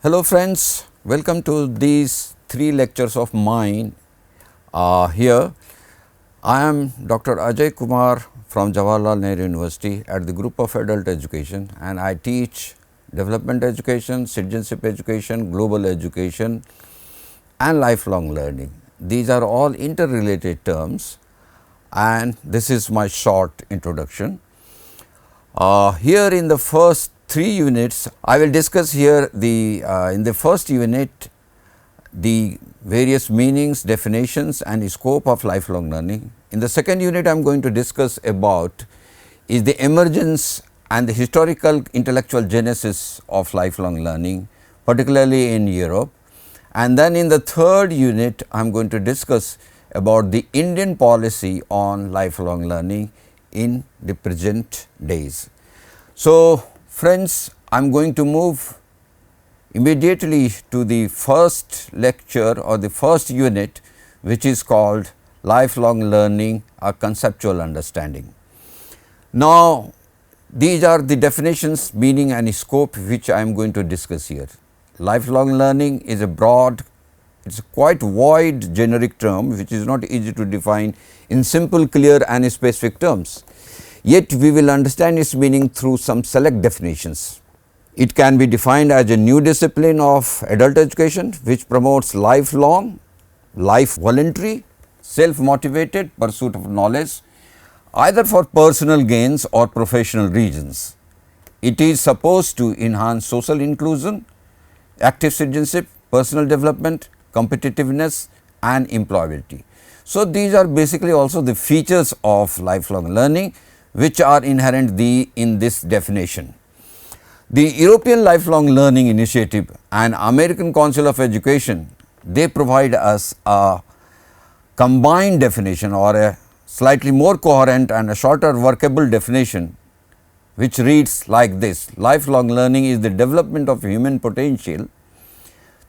Hello friends, welcome to these 3 lectures of mine. Here I am Dr. Ajay Kumar from Jawaharlal Nehru University at the group of adult education, and I teach development education, citizenship education, global education and lifelong learning. These are all interrelated terms, and this is my short introduction. Here in the first 3 units, I will discuss here in the first unit the various meanings, definitions and scope of lifelong learning. In the second unit, I am going to discuss about is the emergence and the historical intellectual genesis of lifelong learning, particularly in Europe. And then in the third unit, I am going to discuss about the Indian policy on lifelong learning in the present days. So, friends, I am going to move immediately to the first lecture or the first unit, which is called lifelong learning, a conceptual understanding. Now, these are the definitions, meaning and scope which I am going to discuss here. Lifelong learning is a broad, it is a quite wide generic term which is not easy to define in simple, clear and specific terms. Yet we will understand its meaning through some select definitions. It can be defined as a new discipline of adult education which promotes lifelong, life voluntary, self-motivated pursuit of knowledge either for personal gains or professional reasons. It is supposed to enhance social inclusion, active citizenship, personal development, competitiveness and employability. So, these are basically also the features of lifelong learning which are inherent in this definition. The European Lifelong Learning Initiative and American Council of Education, they provide us a combined definition or a slightly more coherent and a shorter workable definition which reads like this: lifelong learning is the development of human potential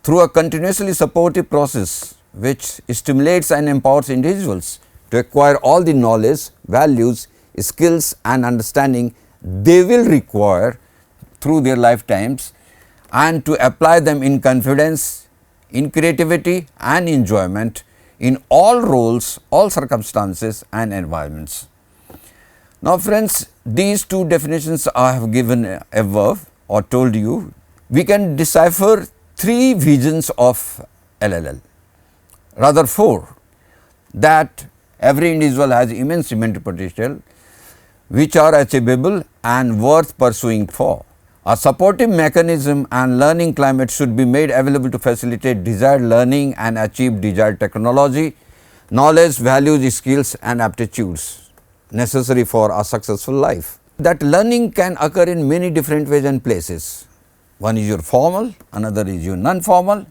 through a continuously supportive process which stimulates and empowers individuals to acquire all the knowledge, values, skills and understanding they will require through their lifetimes, and to apply them in confidence, in creativity and enjoyment in all roles, all circumstances and environments. Now friends, these 2 definitions I have given above or told you, we can decipher 3 visions of LLL, rather 4, that every individual has immense human potential which are achievable and worth pursuing for. A supportive mechanism and learning climate should be made available to facilitate desired learning and achieve desired technology, knowledge, values, skills and aptitudes necessary for a successful life. That learning can occur in many different ways and places. One is your formal, another is your non-formal,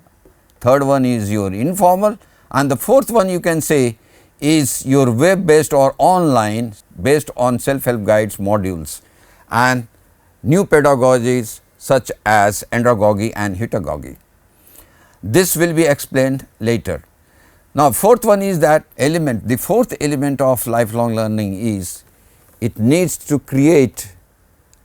third one is your informal, and the fourth one you can say is your web based or online based on self-help guides, modules and new pedagogies such as andragogy and heterogogy. This will be explained later. Now, fourth one is that element, the fourth element of lifelong learning is it needs to create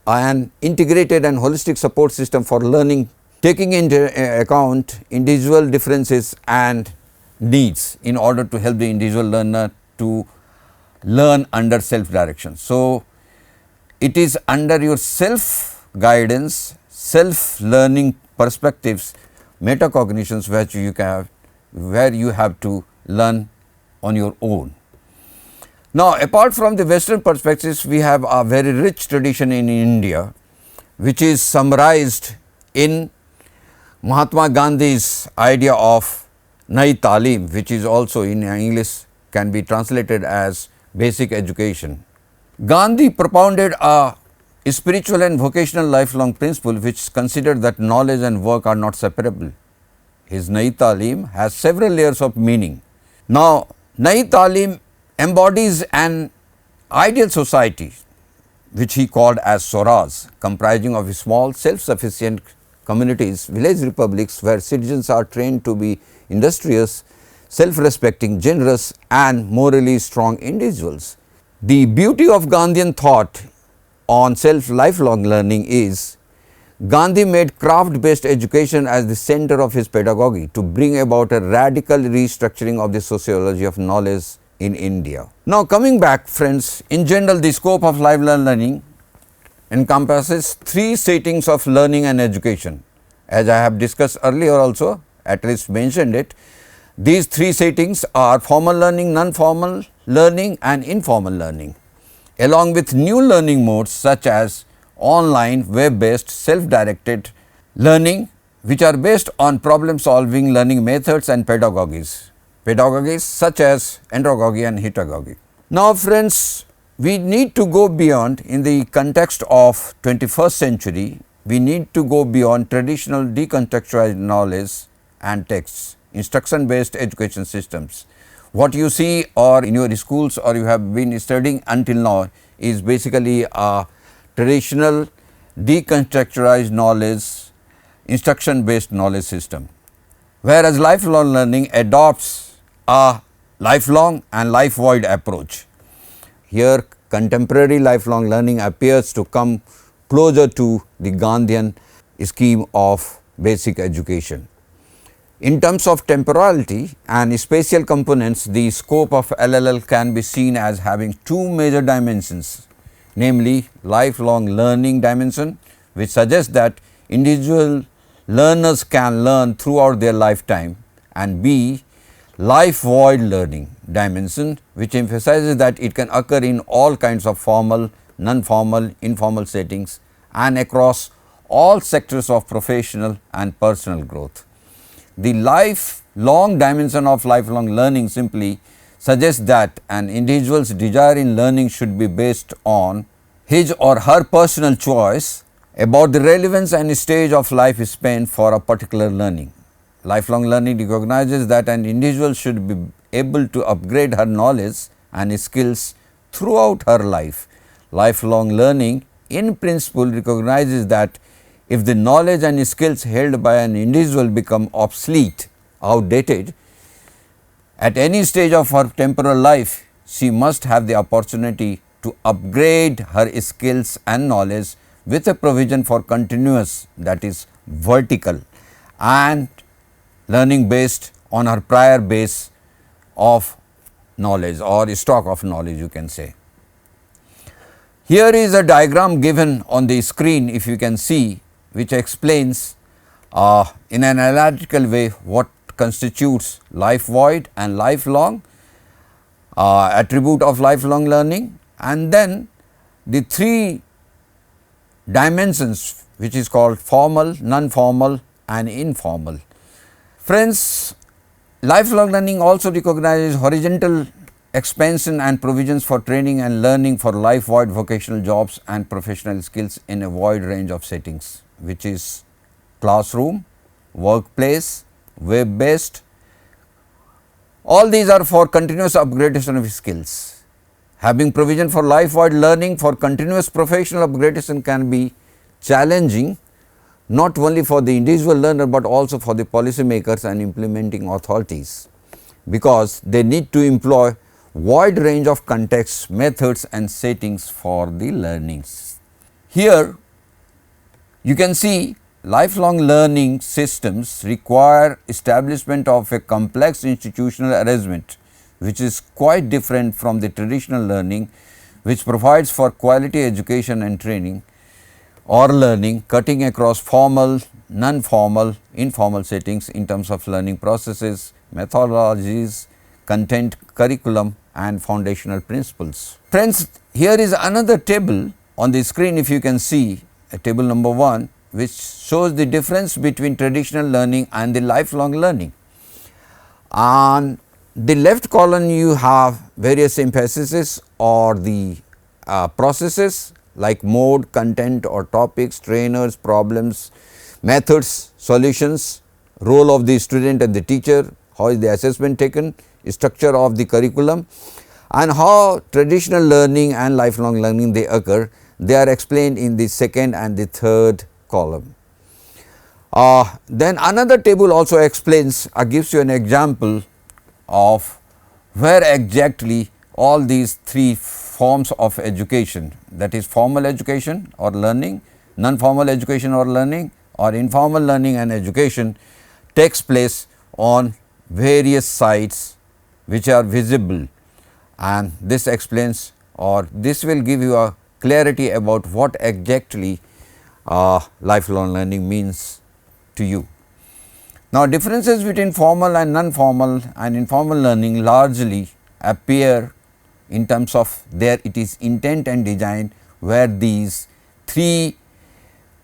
an integrated and holistic support system for learning, taking into account individual differences and needs in order to help the individual learner to learn under self direction. So, it is under your self guidance, self learning perspectives, metacognitions where you have to learn on your own. Now, apart from the Western perspectives, we have a very rich tradition in India which is summarized in Mahatma Gandhi's idea of Nai Talim, which is also in English can be translated as basic education. Gandhi propounded a spiritual and vocational lifelong principle which considered that knowledge and work are not separable. His Nai Talim has several layers of meaning. Now, Nai Talim embodies an ideal society which he called as Swaraj, comprising of small self-sufficient communities, village republics where citizens are trained to be industrious, self-respecting, generous and morally strong individuals. The beauty of Gandhian thought on lifelong learning is Gandhi made craft-based education as the center of his pedagogy to bring about a radical restructuring of the sociology of knowledge in India. Now, coming back friends, in general the scope of lifelong learning encompasses three settings of learning and education. As I have discussed earlier also, at least mentioned it, these three settings are formal learning, non-formal learning and informal learning, along with new learning modes such as online, web-based, self-directed learning, which are based on problem-solving learning methods and pedagogies such as andragogy and heterogogy. Now, friends, we need to go beyond, in the context of 21st century, we need to go beyond traditional decontextualized knowledge and texts, instruction based education systems. What you see or in your schools or you have been studying until now is basically a traditional decontextualized knowledge, instruction based knowledge system, whereas lifelong learning adopts a lifelong and life void approach. Here contemporary lifelong learning appears to come closer to the Gandhian scheme of basic education. In terms of temporality and spatial components, the scope of LLL can be seen as having two major dimensions, namely lifelong learning dimension, which suggests that individual learners can learn throughout their lifetime, and B, life void learning dimension, which emphasizes that it can occur in all kinds of formal, non-formal, informal settings and across all sectors of professional and personal growth. The lifelong dimension of lifelong learning simply suggests that an individual's desire in learning should be based on his or her personal choice about the relevance and stage of life spent for a particular learning. Lifelong learning recognizes that an individual should be able to upgrade her knowledge and skills throughout her life. Lifelong learning in principle recognizes that if the knowledge and skills held by an individual become obsolete, outdated, at any stage of her temporal life, she must have the opportunity to upgrade her skills and knowledge with a provision for continuous, that is vertical, and learning based on her prior base of knowledge or stock of knowledge, you can say. Here is a diagram given on the screen, if you can see, which explains in an analytical way what constitutes life void and lifelong attribute of lifelong learning, and then the three dimensions which is called formal, non-formal and informal. Friends, lifelong learning also recognizes horizontal expansion and provisions for training and learning for life void vocational jobs and professional skills in a wide range of settings, which is classroom, workplace, web based. All these are for continuous upgradation of skills. Having provision for life void learning for continuous professional upgradation can be challenging not only for the individual learner, but also for the policy makers and implementing authorities, because they need to employ wide range of contexts, methods and settings for the learnings. Here you can see lifelong learning systems require establishment of a complex institutional arrangement, which is quite different from the traditional learning, which provides for quality education and training or learning cutting across formal, non-formal, informal settings in terms of learning processes, methodologies, content, curriculum and foundational principles. Friends, here is another table on the screen, if you can see, table number 1, which shows the difference between traditional learning and the lifelong learning. On the left column you have various emphases or the processes like mode, content or topics, trainers, problems, methods, solutions, role of the student and the teacher, how is the assessment taken, structure of the curriculum and how traditional learning and lifelong learning they occur. They are explained in the second and the third column. Then another table also explains gives you an example of where exactly all these three forms of education, that is formal education or learning, non-formal education or learning, or informal learning and education takes place on various sites which are visible, and this explains, or this will give you a clarity about what exactly lifelong learning means to you. Now, differences between formal and non-formal and informal learning largely appear in terms of their intent and design, where these three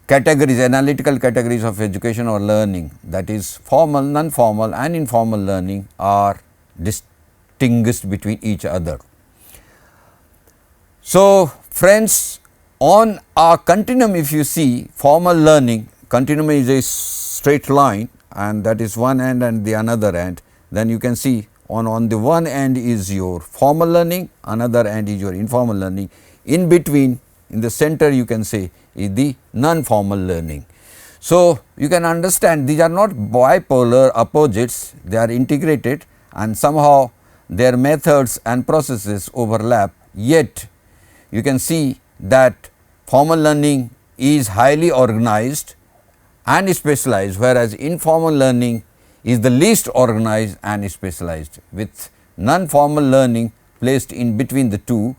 categories, analytical categories of education or learning, that is formal, non-formal and informal learning, are distinguished between each other. So, friends, on a continuum, if you see formal learning, continuum is a straight line and that is one end and the another end, then you can see on the one end is your formal learning, another end is your informal learning, in between in the center you can say is the non-formal learning. So, you can understand these are not bipolar opposites, they are integrated and somehow their methods and processes overlap, yet you can see that formal learning is highly organized and specialized, whereas informal learning is the least organized and specialized, with non-formal learning placed in between the two.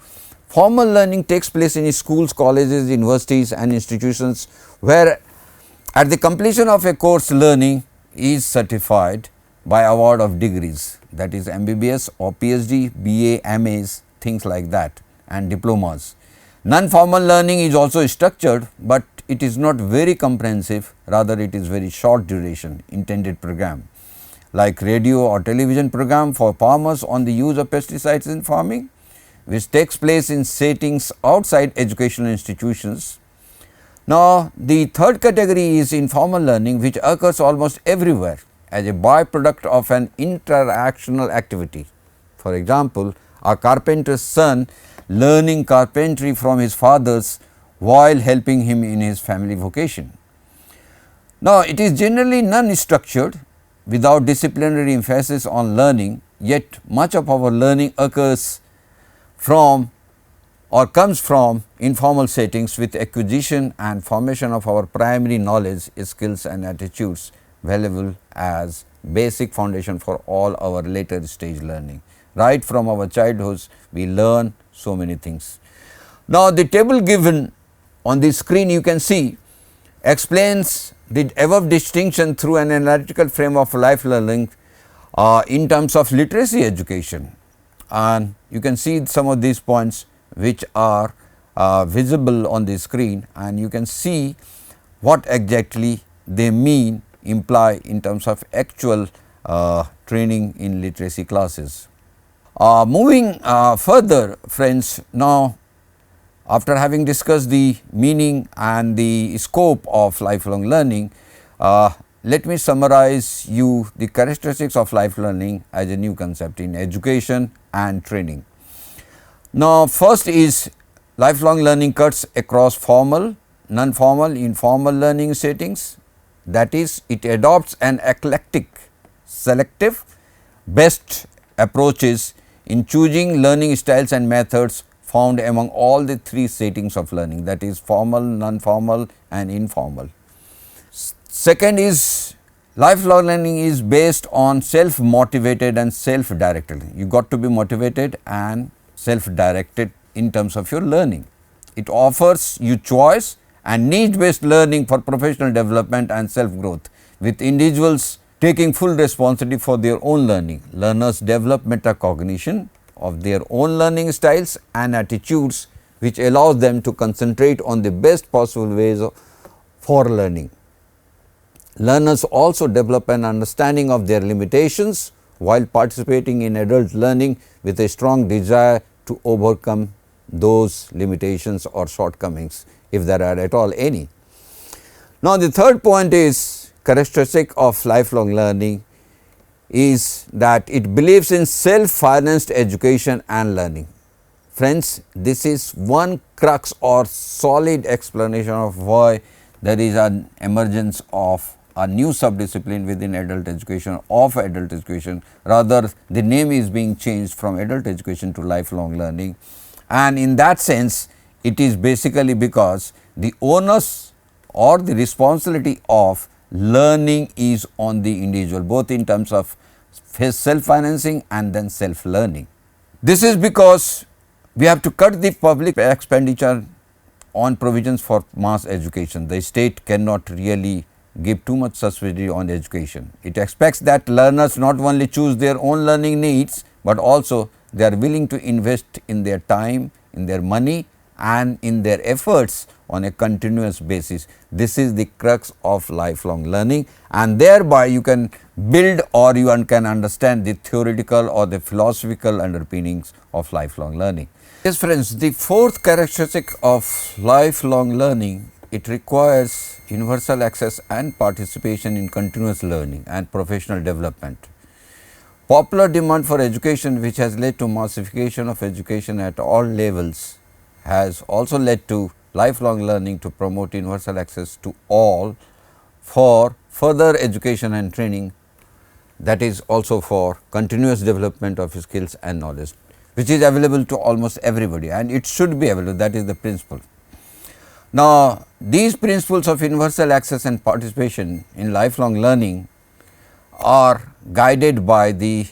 Formal learning takes place in schools, colleges, universities and institutions, where at the completion of a course learning is certified by award of degrees, that is MBBS or PhD, BA, MAs, things like that, and diplomas. Non-formal learning is also structured, but it is not very comprehensive, rather it is very short duration intended program, like radio or television program for farmers on the use of pesticides in farming, which takes place in settings outside educational institutions. Now, the third category is informal learning, which occurs almost everywhere as a byproduct of an interactional activity. For example, a carpenter's son learning carpentry from his fathers while helping him in his family vocation. Now, it is generally non-structured without disciplinary emphasis on learning, yet much of our learning occurs from or comes from informal settings with acquisition and formation of our primary knowledge, skills and attitudes valuable as basic foundation for all our later stage learning. Right from our childhood we learn so many things. Now, the table given on the screen you can see explains the above distinction through an analytical frame of life learning in terms of literacy education, and you can see some of these points which are visible on the screen, and you can see what exactly they mean, imply in terms of actual training in literacy classes. Moving further, friends, now after having discussed the meaning and the scope of lifelong learning, let me summarize you the characteristics of life learning as a new concept in education and training. Now, first is lifelong learning cuts across formal, non-formal, informal learning settings, that is, it adopts an eclectic, selective, best approaches in choosing learning styles and methods found among all the three settings of learning, that is formal, non-formal and informal. Second is lifelong learning is based on self-motivated and self-directed. You got to be motivated and self-directed in terms of your learning. It offers you choice and needs-based learning for professional development and self-growth, with individuals taking full responsibility for their own learning. Learners develop metacognition of their own learning styles and attitudes, which allows them to concentrate on the best possible ways for learning. Learners also develop an understanding of their limitations while participating in adult learning with a strong desire to overcome those limitations or shortcomings, if there are at all any. Now, the third point is characteristic of lifelong learning is that it believes in self-financed education and learning. Friends, this is one crux or solid explanation of why there is an emergence of a new subdiscipline within adult education, of adult education. Rather, the name is being changed from adult education to lifelong learning, and in that sense it is basically because the onus or the responsibility of learning is on the individual, both in terms of self-financing and then self-learning. This is because we have to cut the public expenditure on provisions for mass education. The state cannot really give too much subsidy on education. It expects that learners not only choose their own learning needs, but also they are willing to invest in their time, in their money and in their efforts on a continuous basis. This is the crux of lifelong learning, and thereby you can build or you can understand the theoretical or the philosophical underpinnings of lifelong learning. Yes friends, the fourth characteristic of lifelong learning, it requires universal access and participation in continuous learning and professional development. Popular demand for education, which has led to massification of education at all levels, has also led to lifelong learning to promote universal access to all for further education and training, that is also for continuous development of skills and knowledge, which is available to almost everybody, and it should be available. That is the principle. Now, these principles of universal access and participation in lifelong learning are guided by the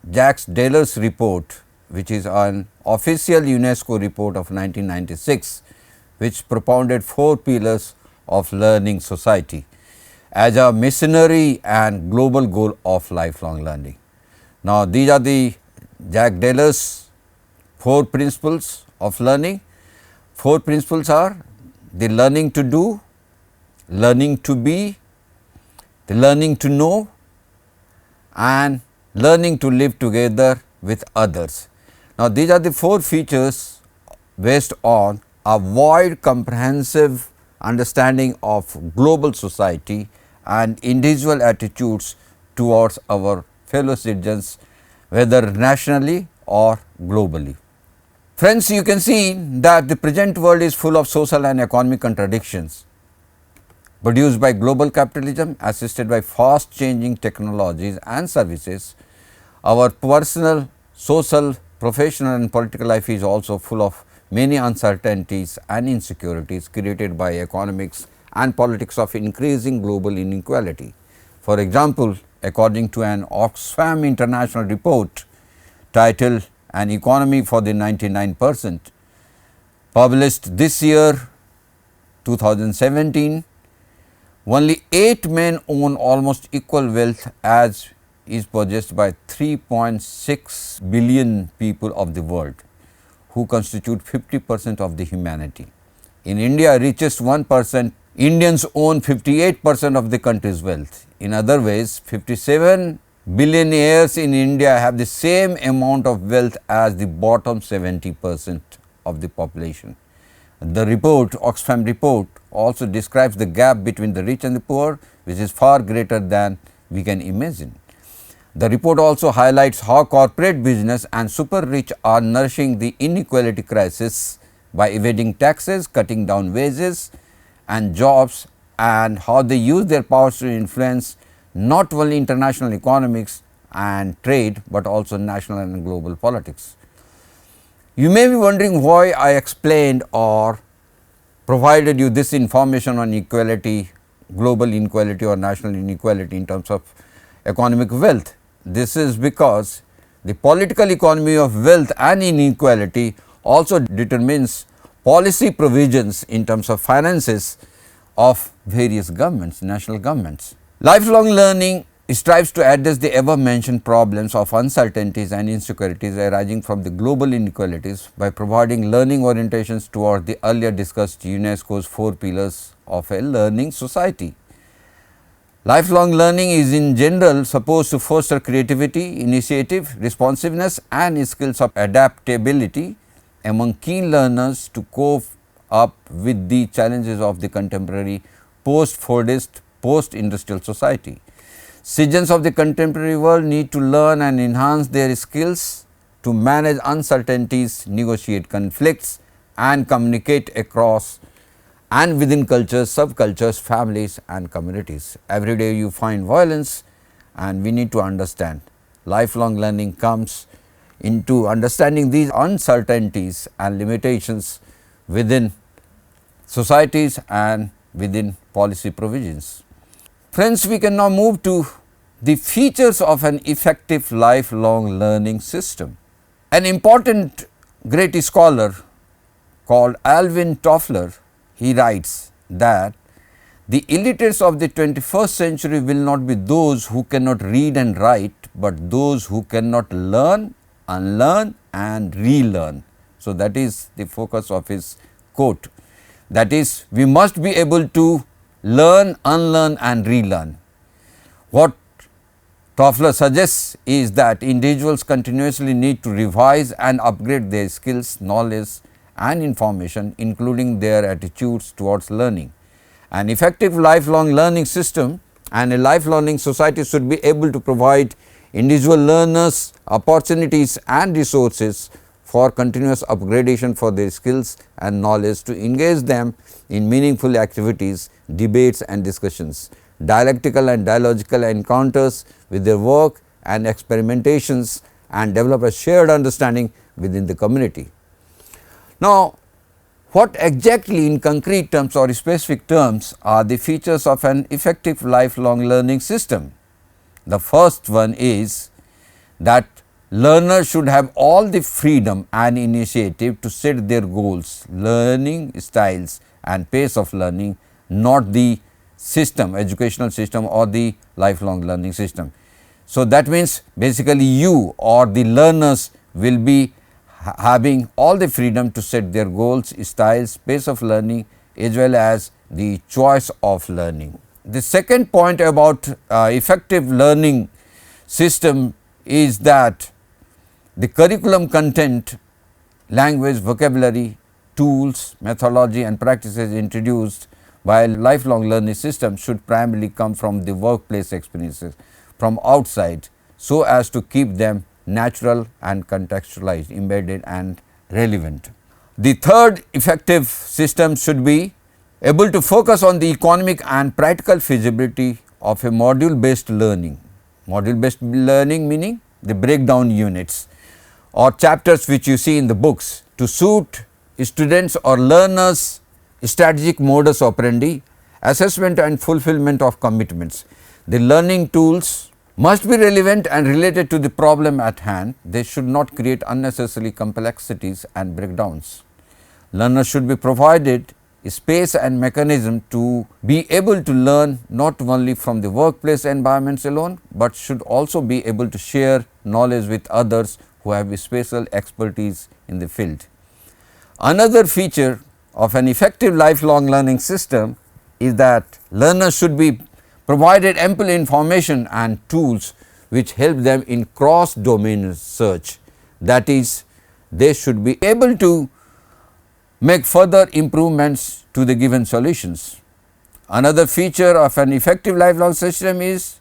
Jacques Delors report, which is an official UNESCO report of 1996, which propounded 4 pillars of learning society as a missionary and global goal of lifelong learning. Now, these are the Jacques Delors 4 principles of learning. 4 principles are the learning to do, learning to be, the learning to know and learning to live together with others. Now, these are the 4 features based on a wide comprehensive understanding of global society and individual attitudes towards our fellow citizens, whether nationally or globally. Friends, you can see that the present world is full of social and economic contradictions produced by global capitalism, assisted by fast changing technologies and services. Our personal, social, professional and political life is also full of many uncertainties and insecurities created by economics and politics of increasing global inequality. For example, according to an Oxfam International report titled An Economy for the 99%, published this year 2017, only 8 men own almost equal wealth as is possessed by 3.6 billion people of the world, who constitute 50% of the humanity. In India, richest 1%, Indians own 58% of the country's wealth. In other ways, 57 billionaires in India have the same amount of wealth as the bottom 70% of the population. The report, Oxfam report, also describes the gap between the rich and the poor, which is far greater than we can imagine. The report also highlights how corporate business and super rich are nourishing the inequality crisis by evading taxes, cutting down wages and jobs, and how they use their powers to influence not only international economics and trade, but also national and global politics. You may be wondering why I explained or provided you this information on equality, global inequality or national inequality in terms of economic wealth. This is because the political economy of wealth and inequality also determines policy provisions in terms of finances of various governments, national governments. Lifelong learning strives to address the above mentioned problems of uncertainties and insecurities arising from the global inequalities by providing learning orientations toward the earlier discussed UNESCO's 4 pillars of a learning society. Lifelong learning is in general supposed to foster creativity, initiative, responsiveness and skills of adaptability among keen learners to cope up with the challenges of the contemporary post-Fordist, post-industrial society. Citizens of the contemporary world need to learn and enhance their skills to manage uncertainties, negotiate conflicts and communicate across and within cultures, subcultures, families and communities. Every day you find violence and we need to understand. Lifelong learning comes into understanding these uncertainties and limitations within societies and within policy provisions. Friends, we can now move to the features of an effective lifelong learning system. An important great scholar called Alvin Toffler, he writes that the illiterates of the 21st century will not be those who cannot read and write, but those who cannot learn, unlearn and relearn. So, that is the focus of his quote, that is, we must be able to learn, unlearn and relearn. What Toffler suggests is that individuals continuously need to revise and upgrade their skills, knowledge and information, including their attitudes towards learning. An effective lifelong learning system and a lifelong society should be able to provide individual learners opportunities and resources for continuous upgradation for their skills and knowledge, to engage them in meaningful activities, debates and discussions, dialectical and dialogical encounters with their work and experimentations, and develop a shared understanding within the community. Now, what exactly in concrete terms or specific terms are the features of an effective lifelong learning system? The first one is that learners should have all the freedom and initiative to set their goals, learning styles and pace of learning, not the system, educational system or the lifelong learning system. So, that means basically you or the learners will be having all the freedom to set their goals, styles, pace of learning as well as the choice of learning. The second point about effective learning system is that the curriculum content, language, vocabulary, tools, methodology and practices introduced by a lifelong learning system should primarily come from the workplace experiences from outside, so as to keep them natural and contextualized, embedded and relevant. The third effective system should be able to focus on the economic and practical feasibility of a module based learning. Module based learning meaning the breakdown units or chapters which you see in the books to suit students or learners strategic modus operandi, assessment and fulfillment of commitments. The learning tools must be relevant and related to the problem at hand. They should not create unnecessary complexities and breakdowns. Learners should be provided space and mechanism to be able to learn not only from the workplace environments alone, but should also be able to share knowledge with others who have special expertise in the field. Another feature of an effective lifelong learning system is that learners should be provided ample information and tools which help them in cross domain search, that is, they should be able to make further improvements to the given solutions. Another feature of an effective lifelong system is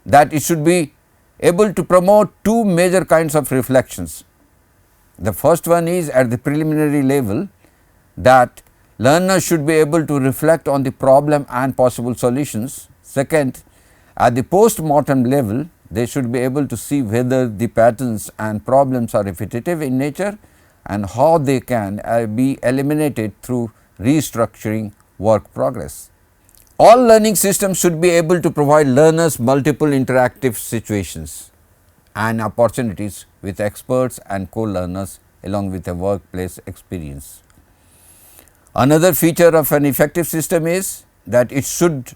that it should be able to promote two major kinds of reflections. The first one is at the preliminary level, that learners should be able to reflect on the problem and possible solutions. Second, at the post-mortem level, they should be able to see whether the patterns and problems are repetitive in nature and how they can be eliminated through restructuring work progress. All learning systems should be able to provide learners multiple interactive situations and opportunities with experts and co-learners along with a workplace experience. Another feature of an effective system is that it should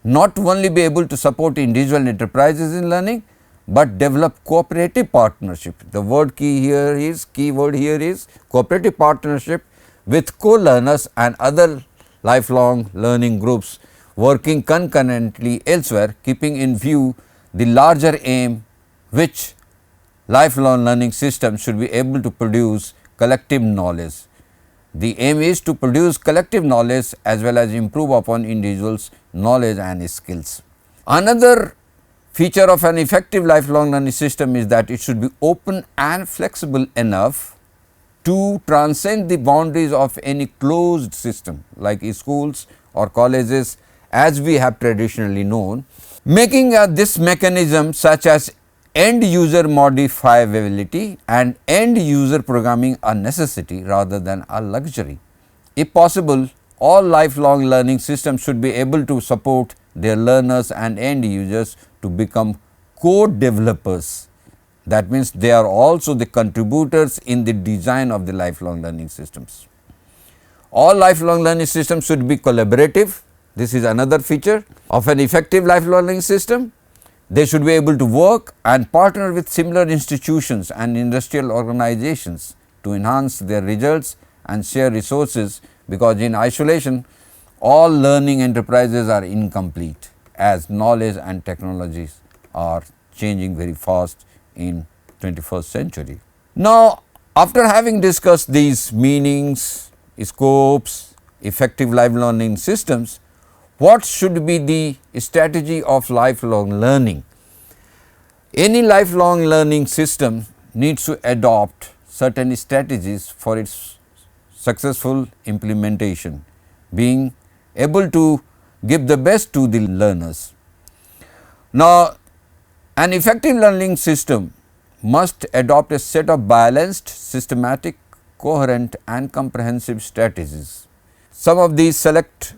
not only be able to support individual enterprises in learning, but develop cooperative partnership. The key word here is cooperative partnership with co-learners and other lifelong learning groups working concurrently elsewhere, keeping in view the larger aim which lifelong learning system should be able to produce collective knowledge. The aim is to produce collective knowledge as well as improve upon individuals' knowledge and skills. Another feature of an effective lifelong learning system is that it should be open and flexible enough to transcend the boundaries of any closed system like schools or colleges as we have traditionally known, making this mechanism such as end user modifiability and end user programming a necessity rather than a luxury. If possible, all lifelong learning systems should be able to support their learners and end users to become code developers. That means, they are also the contributors in the design of the lifelong learning systems. All lifelong learning systems should be collaborative. This is another feature of an effective lifelong learning system. They should be able to work and partner with similar institutions and industrial organizations to enhance their results and share resources, because in isolation all learning enterprises are incomplete, as knowledge and technologies are changing very fast in 21st century. Now, after having discussed these meanings, scopes, effective lifelong learning systems, what should be the strategy of lifelong learning? Any lifelong learning system needs to adopt certain strategies for its successful implementation, being able to give the best to the learners. Now, an effective learning system must adopt a set of balanced, systematic, coherent and comprehensive strategies. Some of these select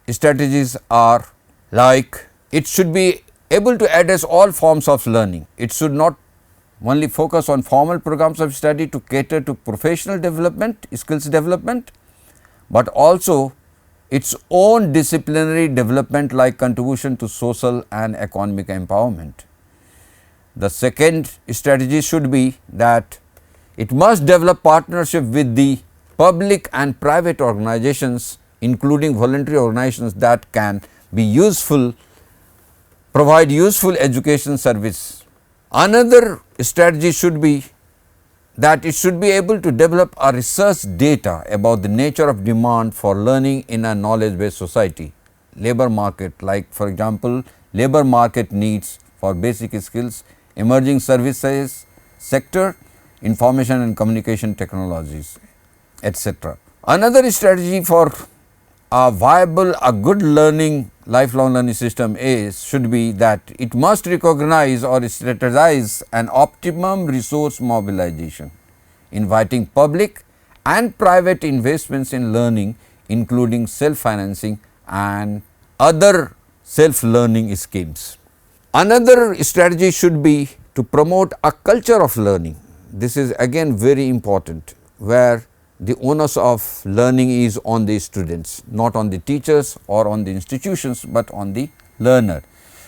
strategies are like: it should be able to address all forms of learning. It should not only focus on formal programs of study to cater to professional development, skills development, but also its own disciplinary development, like contribution to social and economic empowerment. The second strategy should be that it must develop partnership with the public and private organizations, including voluntary organizations that can be useful, provide useful education service. Another strategy should be that it should be able to develop a research data about the nature of demand for learning in a knowledge based society. Labor market, like for example, labor market needs for basic skills, emerging services sector, information and communication technologies, etc. Another strategy for a viable, a good learning, lifelong learning system should be that it must recognize or strategize an optimum resource mobilization, inviting public and private investments in learning, including self-financing and other self-learning schemes. Another strategy should be to promote a culture of learning. This is again very important, where the onus of learning is on the students, not on the teachers or on the institutions, but on the learner.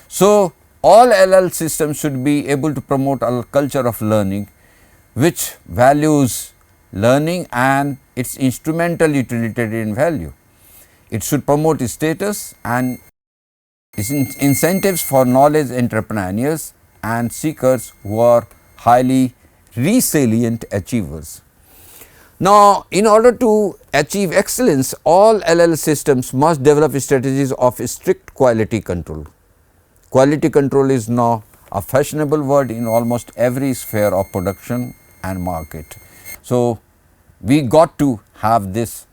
So, all LL systems should be able to promote a culture of learning which values learning and its instrumental utilitarian value. It should promote status and incentives for knowledge entrepreneurs and seekers who are highly resilient achievers. Now, in order to achieve excellence, all LL systems must develop strategies of strict quality control. Quality control is now a fashionable word in almost every sphere of production and market. So, we got to have this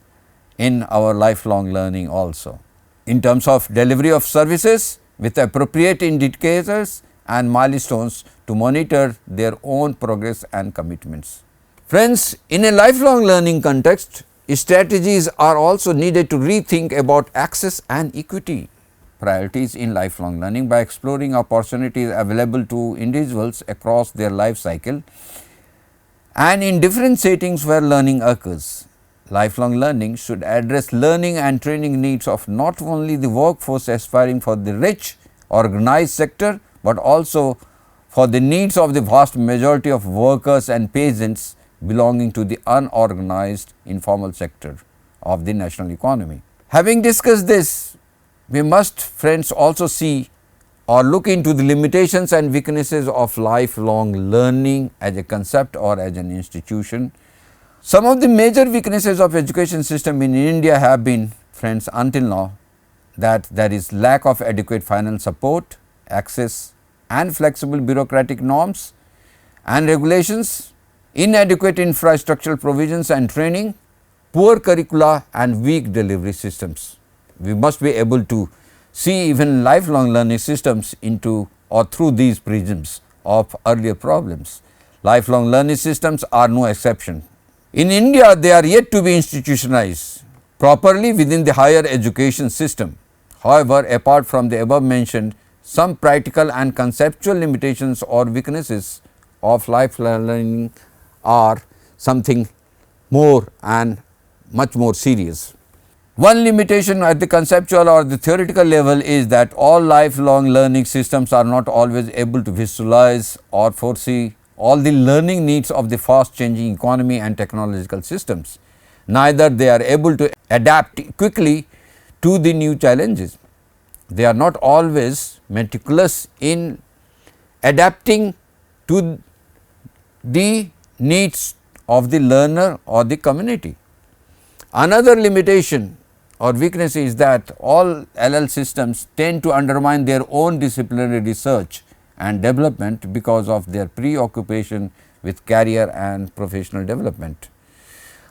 in our lifelong learning also, in terms of delivery of services with appropriate indicators and milestones to monitor their own progress and commitments. Friends, in a lifelong learning context, strategies are also needed to rethink about access and equity priorities in lifelong learning by exploring opportunities available to individuals across their life cycle and in different settings where learning occurs. Lifelong learning should address learning and training needs of not only the workforce aspiring for the rich organized sector, but also for the needs of the vast majority of workers and peasants belonging to the unorganized informal sector of the national economy. Having discussed this, we must, friends, also see or look into the limitations and weaknesses of lifelong learning as a concept or as an institution. Some of the major weaknesses of education system in India have been, friends, until now, that there is lack of adequate financial support, access and flexible bureaucratic norms and regulations, inadequate infrastructural provisions and training, poor curricula and weak delivery systems. We must be able to see even lifelong learning systems into or through these prisms of earlier problems. Lifelong learning systems are no exception. In India, they are yet to be institutionalized. properly within the higher education system. However, apart from the above mentioned, some practical and conceptual limitations or weaknesses of lifelong learning are something more and much more serious. One limitation at the conceptual or the theoretical level is that all lifelong learning systems are not always able to visualize or foresee all the learning needs of the fast changing economy and technological systems. Neither they are able to adapt quickly to the new challenges. They are not always meticulous in adapting to the needs of the learner or the community. Another limitation or weakness is that all LL systems tend to undermine their own disciplinary research and development because of their preoccupation with career and professional development.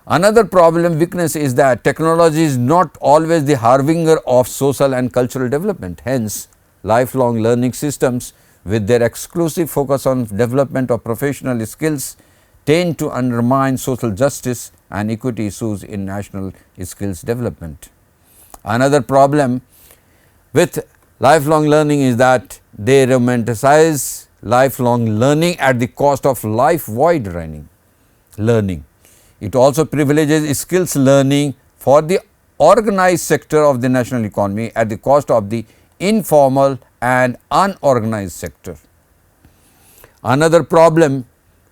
Another problem weakness is that technology is not always the harbinger of social and cultural development. Hence, lifelong learning systems with their exclusive focus on development of professional skills tend to undermine social justice and equity issues in national skills development. Another problem with lifelong learning is that they romanticize lifelong learning at the cost of life void learning. It also privileges skills learning for the organized sector of the national economy at the cost of the informal and unorganized sector. Another problem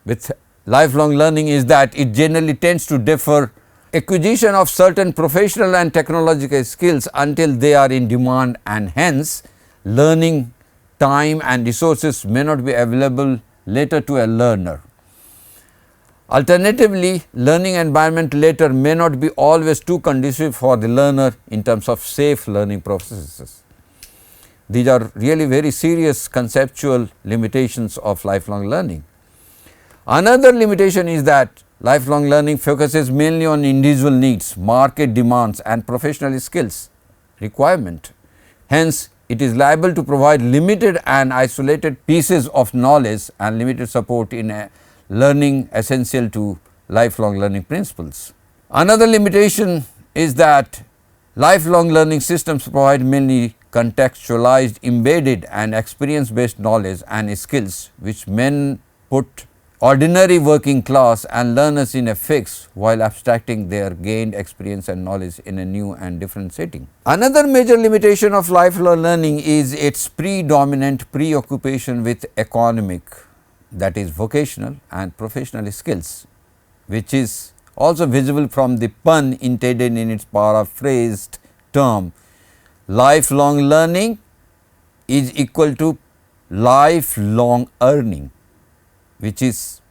with lifelong learning is that it generally tends to defer acquisition of certain professional and technological skills until they are in demand, and hence learning time and resources may not be available later to a learner. Alternatively, learning environment later may not be always too conducive for the learner in terms of safe learning processes. These are really very serious conceptual limitations of lifelong learning. Another limitation is that lifelong learning focuses mainly on individual needs, market demands and professional skills requirement. Hence, it is liable to provide limited and isolated pieces of knowledge and limited support in a learning essential to lifelong learning principles. Another limitation is that lifelong learning systems provide mainly contextualized, embedded and experience based knowledge and skills which men put ordinary working class and learners in a fix while abstracting their gained experience and knowledge in a new and different setting. Another major limitation of lifelong learning is its predominant preoccupation with economic, that is vocational and professional skills, which is also visible from the pun intended in its paraphrased term. Lifelong learning is equal to lifelong earning, which is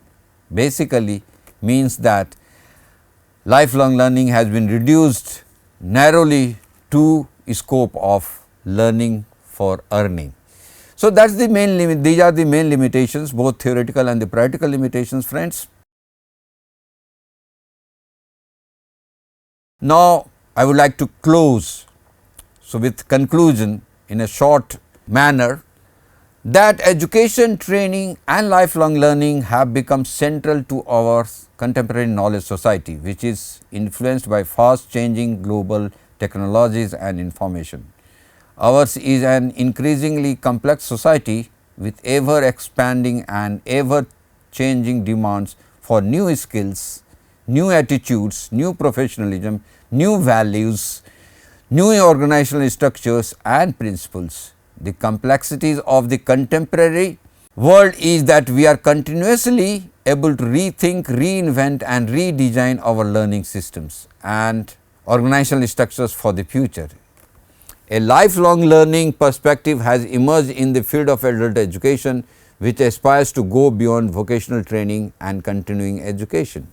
basically means that lifelong learning has been reduced narrowly to scope of learning for earning. So, that is the main limit, these are the main limitations, both theoretical and the practical limitations, friends. Now, I would like to close, so with conclusion in a short manner, that education, training and lifelong learning have become central to our contemporary knowledge society, which is influenced by fast changing global technologies and information. Ours is an increasingly complex society with ever expanding and ever changing demands for new skills, new attitudes, new professionalism, new values, new organizational structures and principles. The complexities of the contemporary world is that we are continuously able to rethink, reinvent and redesign our learning systems and organizational structures for the future. A lifelong learning perspective has emerged in the field of adult education, which aspires to go beyond vocational training and continuing education.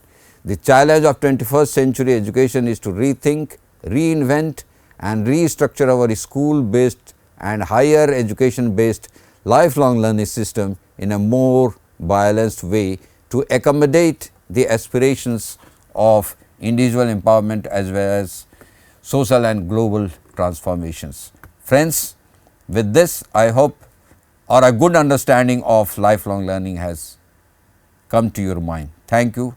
The challenge of 21st century education is to rethink, reinvent and restructure our school based and higher education based lifelong learning system in a more balanced way to accommodate the aspirations of individual empowerment as well as social and global transformations. Friends, with this I hope or a good understanding of lifelong learning has come to your mind. Thank you.